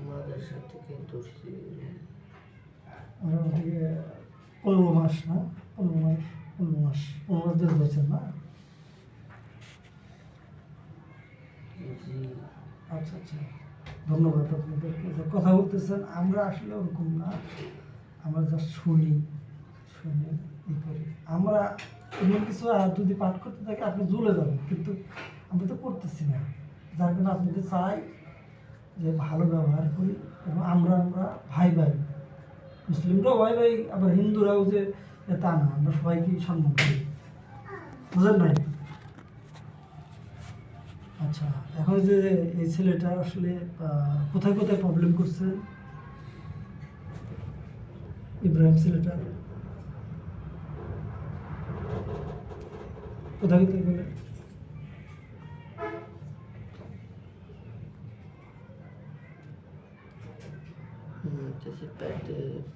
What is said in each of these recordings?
মাদ্রাসা থেকে ধরছি আমরা ওদিকে 15 মাস না 15 মাস ধরে ধরছেন না? জি। আচ্ছা আচ্ছা, ধন্যবাদ আপনাদেরকে যে কথা বলতেছেন। আমরা আসলে ওরকম না, আমরা জাস্ট শুনি ই করি। আমরা এমন কিছু আর যদি পাঠ করতে থাকি আপনি জ্বলে যাবেন, কিন্তু আমরা তো করতেছি না। যার কারণে আপনাদের চাই যে ভালো ব্যবহার করি, এবং আমরা ভাই ভাই, মুসলিমরাও ভাই ভাই, আবার হিন্দুরাও যে তা না, আমরা সবাইকেই সম্মান করি, বুঝলেন নাই? আচ্ছা, এখন যে এই ছেলেটা আসলে কোথায় কোথায় প্রবলেম করছে ইব্রাহিম ছেলেটা, কোথায় কোথায় বলে?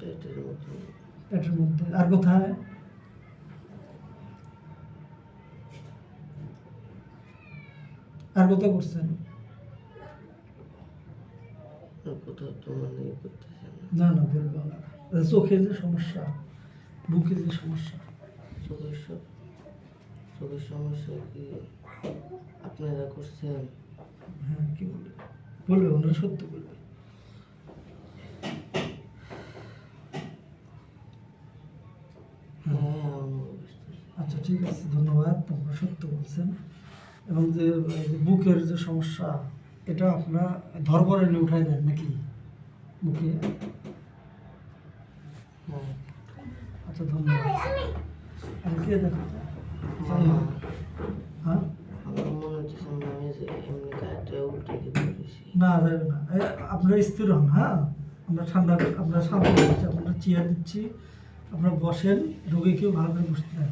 পেটের মতো। পেটের মধ্যে আর কোথায়? আর কোথায় করছেন? কোথাও তো মানে করতেছে না না, বলবো না। চোখের যে সমস্যা, বুকের যে সমস্যা, চোখের সমস্যা কি আপনারা করছেন? হ্যাঁ, কি বলবে ওনারা সত্য বলবে। আচ্ছা ঠিক আছে, ধন্যবাদ, আপনারা সত্য বলছেন। এবং যে বুকের যে সমস্যা, এটা আপনারা ধরপরে নিয়ে উঠাই দেন নাকি বুকে? আচ্ছা ধন্যবাদ। আর কে দেখো? হ্যাঁ, আমার মনে হচ্ছে আমি যে এমনি গাড়িটা উল্টে দিতে পেরেছি। না যাবে না, আপনারা স্থির হন। হ্যাঁ, আমরা আমরা শান্ত দিচ্ছি, আপনারা চেয়ার দিচ্ছি, আপনারা বসেন, রোগীকেও ভালো করে বসতে দেন।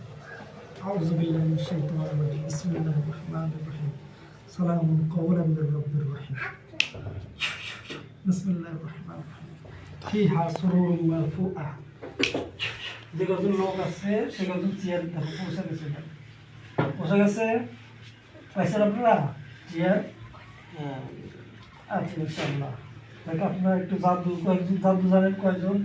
আউযু বিল্লাহি মিনাশ শাইতানির রাজিম, বিসমিল্লাহির রহমানির রহিম, সালামুন কওলাম মির রাব্বির রহিম, বিসমিল্লাহির রহমানির রহিম, ফিহা সুরুরুম মারফুআ। যে কজন লোক আছে সে কজন চেয়ার দেখো পৌঁছে গেছে, পৌঁছে গেছে, পাইছেন আপনারা চেয়ার? আচ্ছা ইনশাআল্লাহ। দেখ আপনারা একটু কয়েকজন জাদু জানেন, কয়জন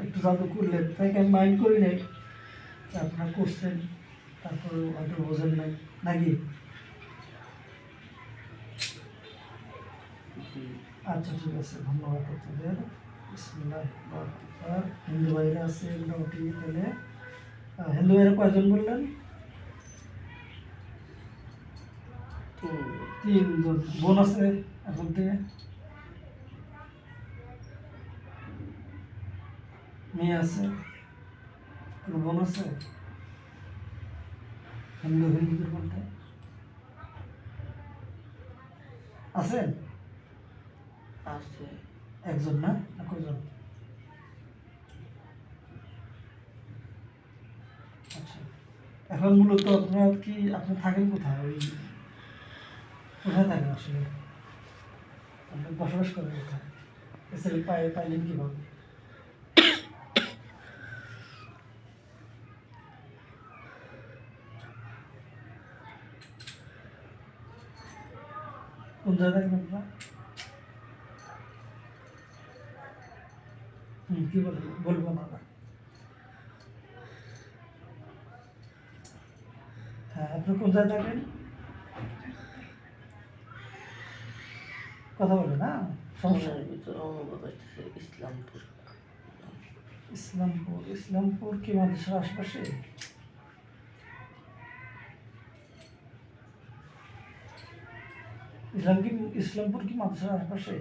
একটু জাদু করলেন, তাই আমি মাইন্ড করি নাই, আপনারা করছেন, তারপরে হয়তো বোঝেন নাই নাকি? আচ্ছা ঠিক আছে, ধন্যবাদ আপনাদের। বিসমিল্লাহ। হিন্দু ভাইরা আছে মোটামুটি, তাহলে হিন্দু ভাইরা কয়জন বললেন? 3 জন। বোন আছে এখন থেকে? মেয়ে আছে? কোনো বোন আছে হিন্দুদের মধ্যে? আছেন? আছে একজন না কয়জন? আচ্ছা, এখন মূলত আপনি থাকেন কোথায়? কোথায় থাকেন আসলে? আপনি বসবাস করেন কোথায়? এসে পাইলেন কিভাবে? কোন জায়গায় থাকেন আপনারা? কি বলবো না? হ্যাঁ, আপনি কোন জায়গায় থাকেন? কথা বলে না, সমস্যা নেই। ইসলামপুর কি মাদ্রাসার আশেপাশে? ইসলামপুর কি মাদ্রাসার আশেপাশে?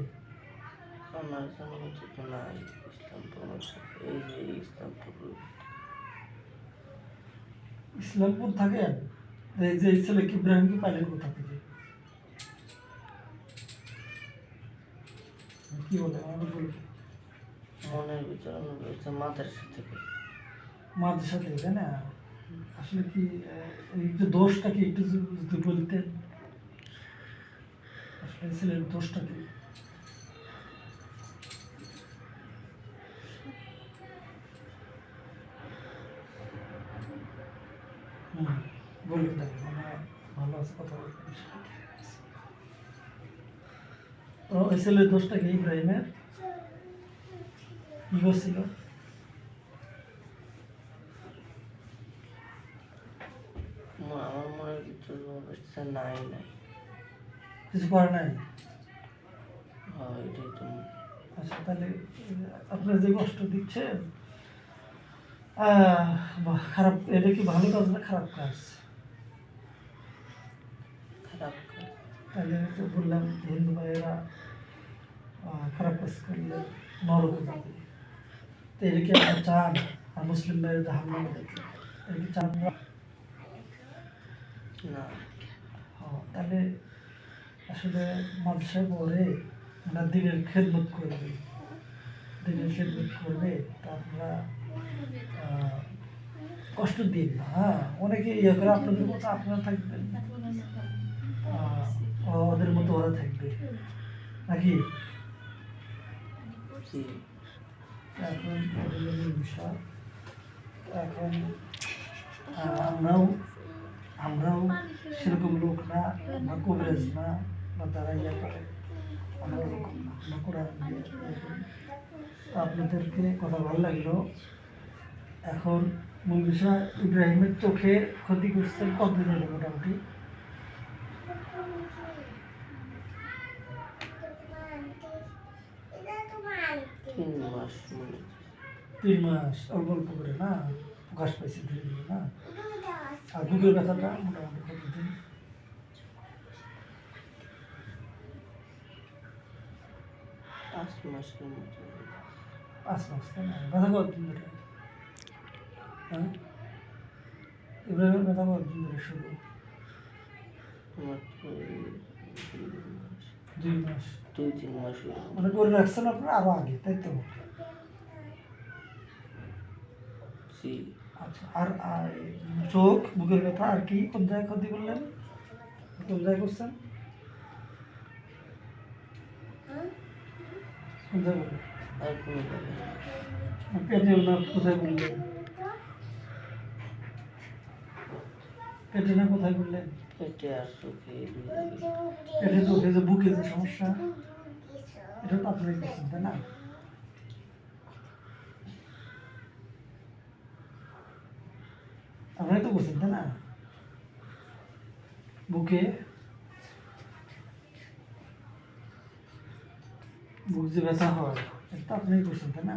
ইসলামপুর থাকেন? এই যে ছেলে কি ইব্রাহিমকে পাইলেন কোথা থেকে? কি বলে আমাদের বলুন। মনের ভিতরে রয়েছে মাদ্রাসা থেকে। মাদ্রাসা থেকে, তাই না? আসলে কি এই যে দোষটা কি একটু যদি বলতেন, আসলে ছেলের দোষটা কি? বলুন, ভালো আছে, কথা বলতেন। ওই ছেলের দোষটা কি ইব্রাহিমের? কি করছিল? আমার মনের ভিতরে অবস্থা নাই নাই। কিছু করে নাই? হ্যাঁ এটাই তো। আচ্ছা তাহলে আপনার যে কষ্ট দিচ্ছেন বাহ, খারাপ, এটা কি ভালো কাজ না খারাপ কাজ? খারাপ কাজ। তাহলে তো বললাম হিন্দু ভাইয়েরা খারাপ কাজ করলে নরকে যাবে, তো এটা কি আপনার চান? আর মুসলিম ভাইয়ের জাহান্নামে যাবে, এটা কি চান না? না। তাহলে আসলে মানুষের পরে আমরা দিনের খেদমত করবে, দিনের খেদমত করবে, তা আপনারা কষ্ট দিন না। হ্যাঁ, অনেকে ইয়ে করে আপনাদের মতো আপনারা থাকবেন, ওদের মতো ওরা থাকবে নাকি? জি। এখন এটা হলো মূল বিষয়। এখন আমরাও আমরাও সেরকম লোক না, আমরা কবিরাজ না, বা তারা ইয়ে করে, আমরা ওরকম না, আমরা কোরআন দিয়ে ইয়ে করি। তো আপনাদেরকে কথা ভালো লাগলো। এখন মূল বিষয়, ইব্রাহিমের চোখে ক্ষতি করছেন কতদিন হলো মোটামুটি? তিন মাস মানে। 3 মাস, অল্প অল্প করে না, প্রকাশ পাইছে ধীরে ধীরে না? আর বুকের ব্যথাটা মোটামুটি কতদিন? 5 মাসের মতো। 5 মাস, তাই না? ব্যথা কতদিন ধরে? হ্যাঁ, ইব্রাহিমের ব্যথা কতদিন ধরে শুরু? আমার তো এই 2 মাস। 2-3 মাস হলো। মানে করে রাখছেন আপনারা আরো আগে, তাই তো? জি। আচ্ছা, আর চোখ, বুকের ব্যথা, আর কি কোন জায়গায় ক্ষতি করলেন? কোন জায়গায় করছেন? কোন জায়গায় করলেন? আর কোনো জায়গায় না। পেটে না, কোথায় করলেন? পেটে না, কোথায় করলেন? পেটে আর চোখে এই দুই জায়গায়। পেটে, চোখে, যে বুকে যে সমস্যা, এটা তো আপনি করছেন তাই না? আপনি তো করছেন তাই না? বুকে, বুক যে ব্যথা হয়, এটা তো আপনি করছেন তাই না?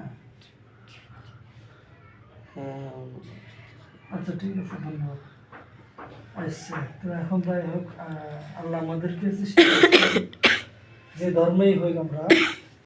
হ্যাঁ আচ্ছা ঠিক আছে, ধন্যবাদ। আচ্ছা, তো এখন যাই হোক, আল্লাহ আমাদেরকে সৃষ্টি করেছেন, যে ধর্মেই হোক আমরা